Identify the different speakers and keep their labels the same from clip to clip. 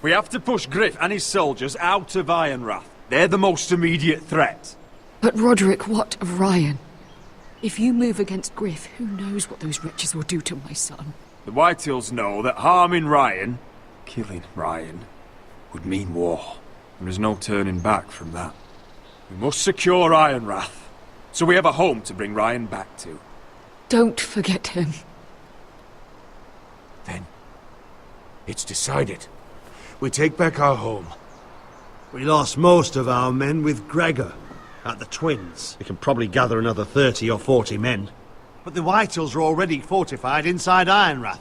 Speaker 1: We have to push Griff and his soldiers out of Ironrath. They're the most immediate threat.
Speaker 2: But Roderick, what of Ryan? If you move against Griff, who knows what those wretches will do to my son?
Speaker 1: The Whitehills know that harming Ryan, killing Ryan, would mean war. There is no turning back from that. We must secure Ironrath, so we have a home to bring Ryan back to.
Speaker 2: Don't forget him.
Speaker 3: Then, it's decided. We take back our home.
Speaker 4: We lost most of our men with Gregor at the Twins. We can probably gather another 30 or 40 men. But the Whitehills are already fortified inside Ironrath.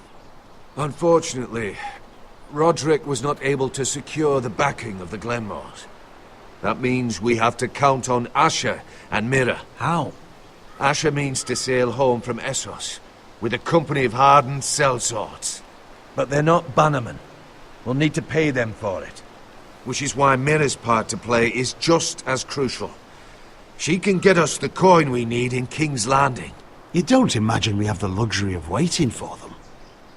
Speaker 3: Unfortunately, Roderick was not able to secure the backing of the Glenmores. That means we have to count on Asher and Mira.
Speaker 4: How?
Speaker 3: Asher means to sail home from Essos with a company of hardened sellswords.
Speaker 5: But they're not bannermen. We'll need to pay them for it.
Speaker 3: Which is why Mira's part to play is just as crucial. She can get us the coin we need in King's Landing.
Speaker 4: You don't imagine we have the luxury of waiting for them?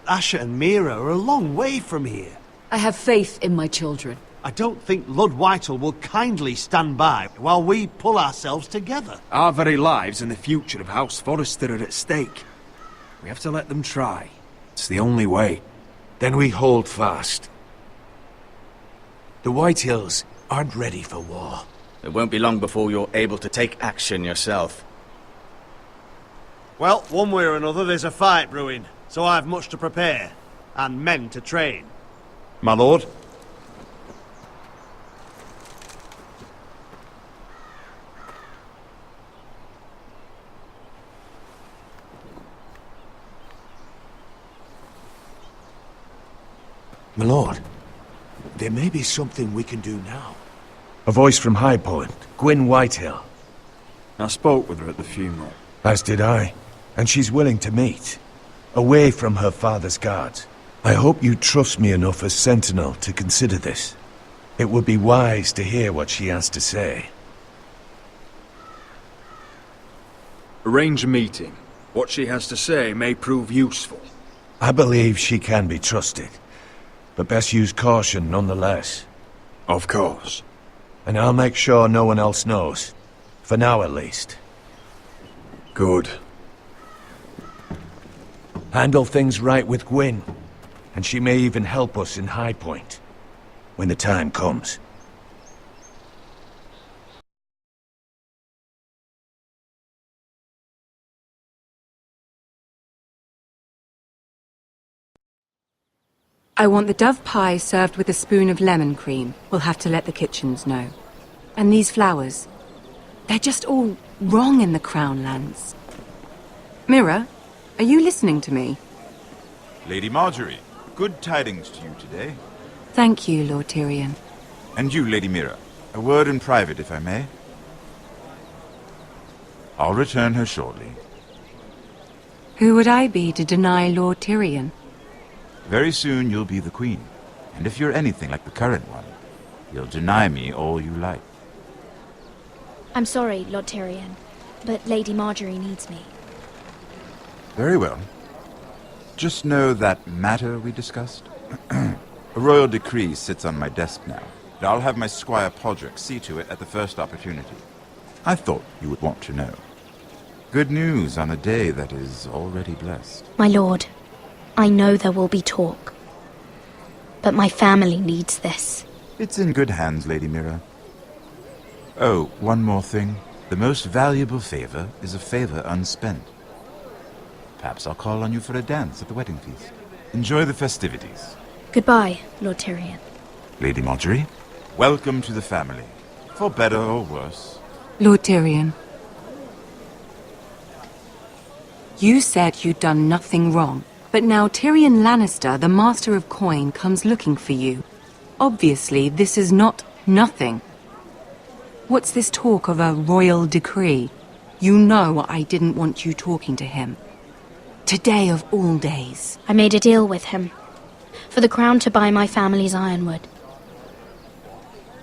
Speaker 4: Asher and Mira are a long way from here.
Speaker 2: I have faith in my children.
Speaker 4: I don't think Lord Whitehill will kindly stand by while we pull ourselves together.
Speaker 1: Our very lives and the future of House Forrester are at stake. We have to let them try. It's the only way.
Speaker 3: Then we hold fast. The Whitehills aren't ready for war.
Speaker 6: It won't be long before you're able to take action yourself.
Speaker 4: Well, one way or another there's a fight brewing, so I've much to prepare, and men to train.
Speaker 5: My lord?
Speaker 3: My lord, there may be something we can do now.
Speaker 5: A voice from High Point, Gwyn Whitehill.
Speaker 1: I spoke with her at the funeral.
Speaker 5: As did I. And she's willing to meet. Away from her father's guards. I hope you trust me enough as Sentinel to consider this. It would be wise to hear what she has to say.
Speaker 1: Arrange a meeting. What she has to say may prove useful.
Speaker 5: I believe she can be trusted. But best use caution nonetheless.
Speaker 1: Of course.
Speaker 5: And I'll make sure no one else knows. For now at least.
Speaker 1: Good.
Speaker 5: Handle things right with Gwyn. And she may even help us in High Point. When the time comes.
Speaker 7: I want the dove pie served with a spoon of lemon cream. We'll have to let the kitchens know. And these flowers. They're just all wrong in the Crown lands. Mira, are you listening to me?
Speaker 8: Lady Marjorie, good tidings to you today.
Speaker 7: Thank you, Lord Tyrion.
Speaker 8: And you, Lady Mira. A word in private, if I may. I'll return her shortly.
Speaker 7: Who would I be to deny Lord Tyrion?
Speaker 8: Very soon you'll be the queen. And if you're anything like the current one, you'll deny me all you like.
Speaker 9: I'm sorry, Lord Tyrion, but Lady Marjorie needs me.
Speaker 8: Very well. Just know that matter we discussed? A royal decree sits on my desk now, and I'll have my squire Podrick see to it at the first opportunity. I thought you would want to know. Good news on a day that is already blessed.
Speaker 9: My lord, I know there will be talk, but my family needs this.
Speaker 8: It's in good hands, Lady Mira. Oh, one more thing. The most valuable favor is a favor unspent. Perhaps I'll call on you for a dance at the wedding feast. Enjoy the festivities.
Speaker 9: Goodbye, Lord Tyrion.
Speaker 8: Lady Marjorie, welcome to the family. For better or worse.
Speaker 7: Lord Tyrion. You said you'd done nothing wrong, but now Tyrion Lannister, the Master of Coin, comes looking for you. Obviously, this is not nothing. What's this talk of a royal decree? You know I didn't want you talking to him. Today of all days.
Speaker 9: I made a deal with him. For the crown to buy my family's ironwood.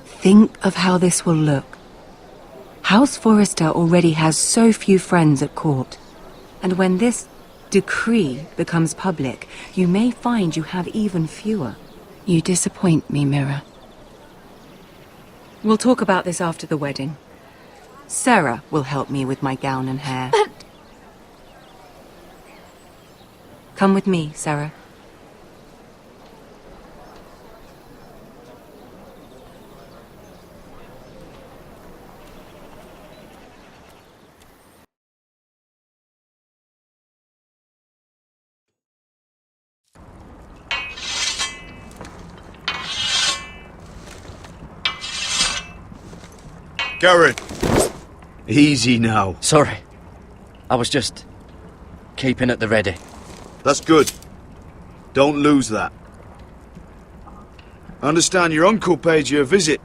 Speaker 7: Think of how this will look. House Forrester already has so few friends at court. And when this decree becomes public, you may find you have even fewer. You disappoint me, Mira. We'll talk about this after the wedding. Sarah will help me with my gown and hair.
Speaker 2: But...
Speaker 7: Come with me, Sarah.
Speaker 10: Garrett! Easy now.
Speaker 6: Sorry. I was just keeping at the ready.
Speaker 10: That's good. Don't lose that. I understand your uncle paid you a visit.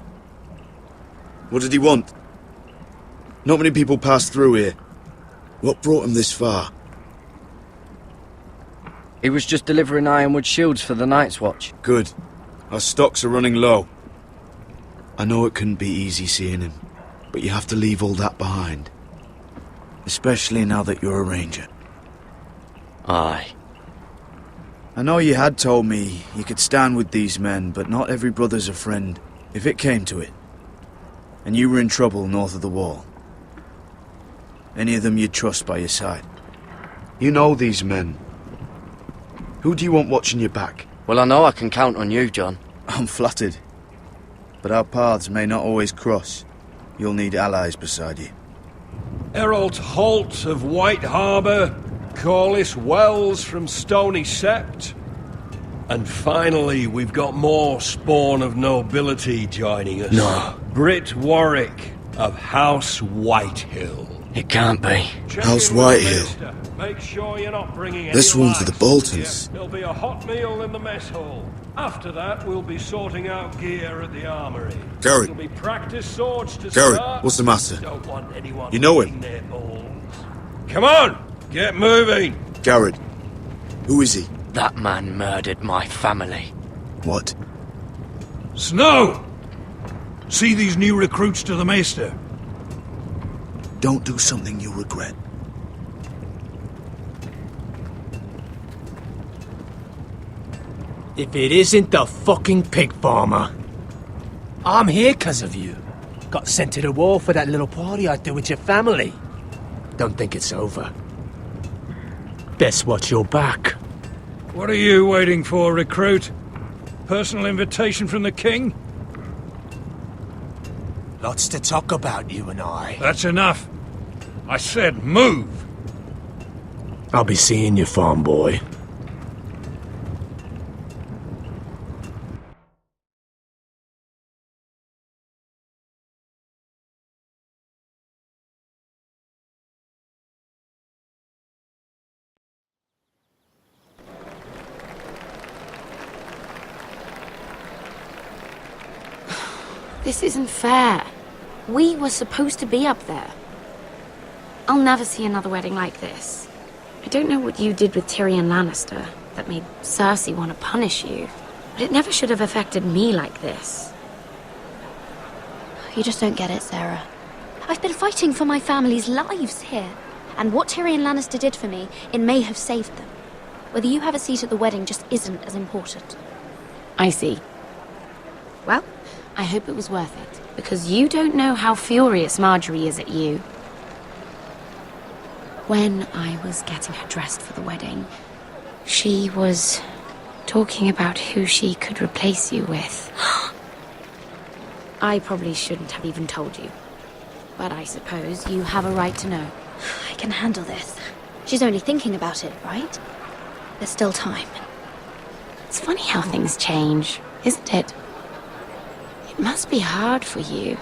Speaker 10: What did he want? Not many people pass through here. What brought him this far?
Speaker 6: He was just delivering ironwood shields for the Night's Watch.
Speaker 10: Good. Our stocks are running low. I know it couldn't be easy seeing him, but you have to leave all that behind. Especially now that you're a ranger.
Speaker 6: Aye.
Speaker 10: I know you had told me you could stand with these men, but not every brother's a friend, if it came to it. And you were in trouble north of the wall. Any of them you'd trust by your side. You know these men. Who do you want watching your back?
Speaker 6: Well, I know I can count on you, John.
Speaker 10: I'm flattered. But our paths may not always cross. You'll need allies beside you.
Speaker 11: Errol Holt of White Harbour, Corliss Wells from Stony Sept. And finally, we've got more spawn of nobility joining us.
Speaker 6: No.
Speaker 11: Britt Warwick of House Whitehill.
Speaker 6: It can't be.
Speaker 10: House Whitehill.
Speaker 11: Make sure you're not bringing
Speaker 10: This
Speaker 11: any
Speaker 10: one's for the
Speaker 11: lice.
Speaker 10: Boltons.
Speaker 11: Yeah, there'll be a hot meal in the mess hall. After that, we'll be sorting out gear at the armory.
Speaker 10: Garrett.
Speaker 11: There'll be practice swords to
Speaker 10: Garrett,
Speaker 11: start.
Speaker 10: what's the matter?
Speaker 11: Don't want anyone
Speaker 10: You know him?
Speaker 11: licking their balls. Come on, get moving.
Speaker 10: Garrett. Who is he?
Speaker 6: That man murdered my family.
Speaker 10: What?
Speaker 11: Snow! See these new recruits to the Maester.
Speaker 10: Don't do something you'll regret.
Speaker 12: If it isn't the fucking pig farmer. I'm here 'cause of you. Got sent to the war for that little party I threw with your family. Don't think it's over. Best watch your back.
Speaker 11: What are you waiting for, recruit? Personal invitation from the king?
Speaker 12: Lots to talk about, you and I.
Speaker 11: That's enough. I said move.
Speaker 12: I'll be seeing you, farm boy.
Speaker 9: This isn't fair. We were supposed to be up there. I'll never see another wedding like this. I don't know what you did with Tyrion Lannister that made Cersei want to punish you, but it never should have affected me like this.
Speaker 13: You just don't get it, Sarah. I've been fighting for my family's lives here, and what Tyrion Lannister did for me, it may have saved them. Whether you have a seat at the wedding just isn't as important.
Speaker 9: I see. Well, I hope it was worth it, because you don't know how furious Marjorie is at you. When I was getting her dressed for the wedding, she was talking about who she could replace you with. I probably shouldn't have even told you, but I suppose you have a right to know.
Speaker 13: I can handle this. She's only thinking about it, right? There's still time.
Speaker 9: It's funny how things change, isn't it? It must be hard for you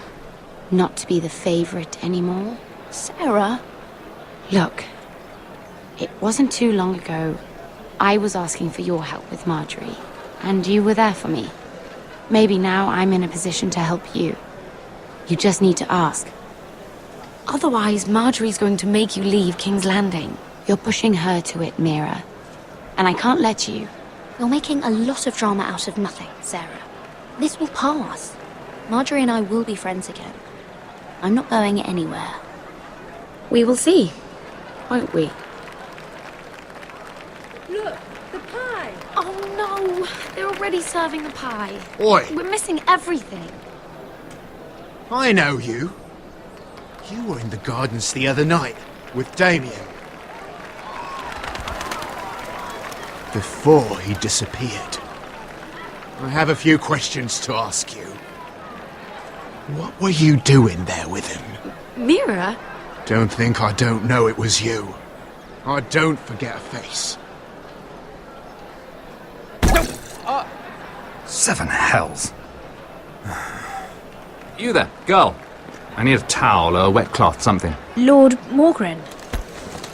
Speaker 9: not to be the favorite anymore.
Speaker 13: Sarah?
Speaker 9: Look, it wasn't too long ago I was asking for your help with Marjorie, and you were there for me. Maybe now I'm in a position to help you. You just need to ask. Otherwise, Marjorie's going to make you leave King's Landing. You're pushing her to it, Mira. And I can't let you.
Speaker 13: You're making a lot of drama out of nothing, Sarah. This will pass. Marjorie and I will be friends again. I'm not going anywhere.
Speaker 9: We will see, won't we?
Speaker 14: Look, the pie!
Speaker 13: Oh no! They're already serving the pie.
Speaker 12: Oi!
Speaker 13: We're missing everything.
Speaker 12: I know you. You were in the gardens the other night with Damien. Before he disappeared. I have a few questions to ask you. What were you doing there with him?
Speaker 13: Mira?
Speaker 12: Don't think I don't know it was you. I don't forget a face.
Speaker 14: Seven hells. You there, girl. I need a towel or a wet cloth, something.
Speaker 15: Lord Morgren.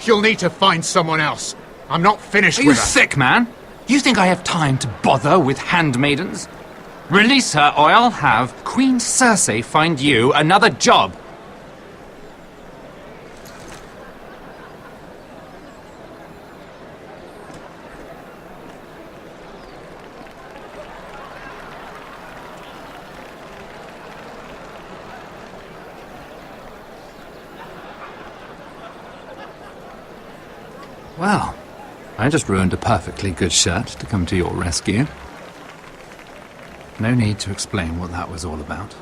Speaker 12: You'll need to find someone else. I'm not finished
Speaker 14: Are
Speaker 12: with
Speaker 14: you
Speaker 12: her.
Speaker 14: sick, man? You think I have time to bother with handmaidens? Release her, or I'll have Queen Cersei find you another job. Well, I just ruined a perfectly good shirt to come to your rescue. No need to explain what that was all about.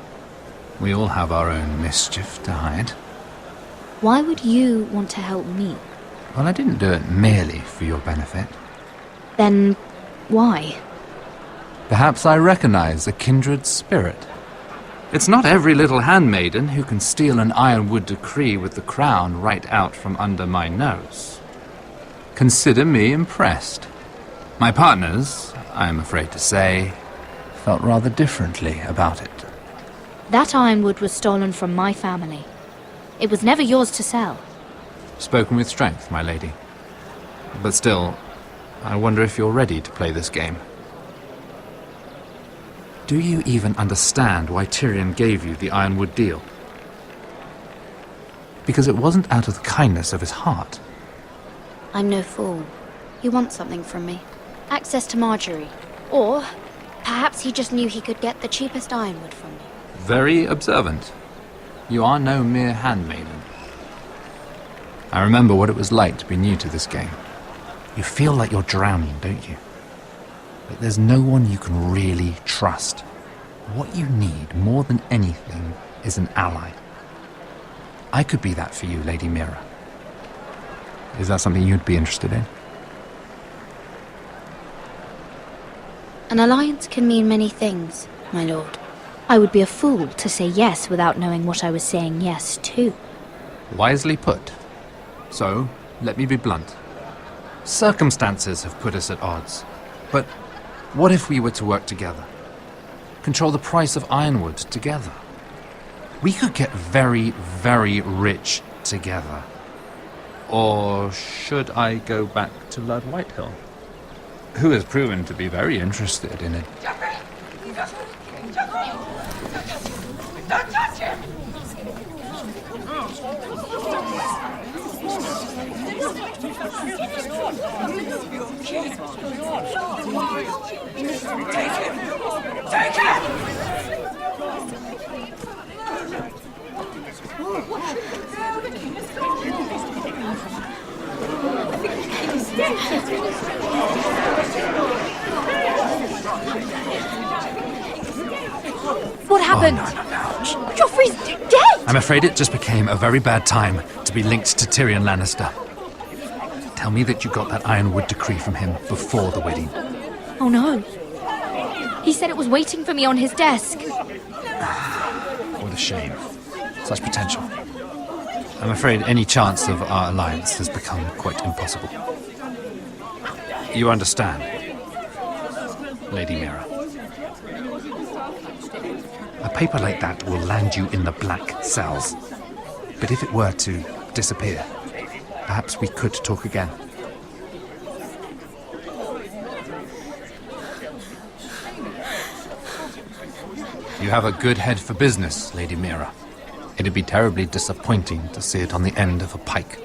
Speaker 14: We all have our own mischief to hide.
Speaker 13: Why would you want to help me?
Speaker 14: Well, I didn't do it merely for your benefit.
Speaker 13: Then why?
Speaker 14: Perhaps I recognize a kindred spirit. It's not every little handmaiden who can steal an ironwood decree with the crown right out from under my nose. Consider me impressed. My partners, I'm afraid to say, felt rather differently about it.
Speaker 15: That ironwood was stolen from my family. It was never yours to sell.
Speaker 14: Spoken with strength, my lady. But still, I wonder if you're ready to play this game. Do you even understand why Tyrion gave you the ironwood deal? Because it wasn't out of the kindness of his heart.
Speaker 13: I'm no fool. He wants something from me. Access to Marjorie. Or perhaps he just knew he could get the cheapest ironwood from me.
Speaker 14: Very observant. You are no mere handmaiden. I remember what it was like to be new to this game. You feel like you're drowning, don't you? But there's no one you can really trust. What you need more than anything is an ally. I could be that for you, Lady Mira. Is that something you'd be interested in?
Speaker 13: An alliance can mean many things, my lord. I would be a fool to say yes without knowing what I was saying yes to.
Speaker 14: Wisely put. So, let me be blunt. Circumstances have put us at odds. But what if we were to work together? Control the price of ironwood together? We could get very, very rich together. Or should I go back to Lord Whitehill, who has proven to be very interested in it?
Speaker 16: Don't touch him! Take him! Take him!
Speaker 15: What happened?
Speaker 14: Oh, no.
Speaker 15: Joffrey's dead!
Speaker 14: I'm afraid it just became a very bad time to be linked to Tyrion Lannister. Tell me that you got that ironwood decree from him before the wedding.
Speaker 15: Oh no. He said it was waiting for me on his desk.
Speaker 14: What a shame. Such potential. I'm afraid any chance of our alliance has become quite impossible. You understand, Lady Mira. A paper like that will land you in the black cells. But if it were to disappear, perhaps we could talk again. You have a good head for business, Lady Mira. It'd be terribly disappointing to see it on the end of a pike.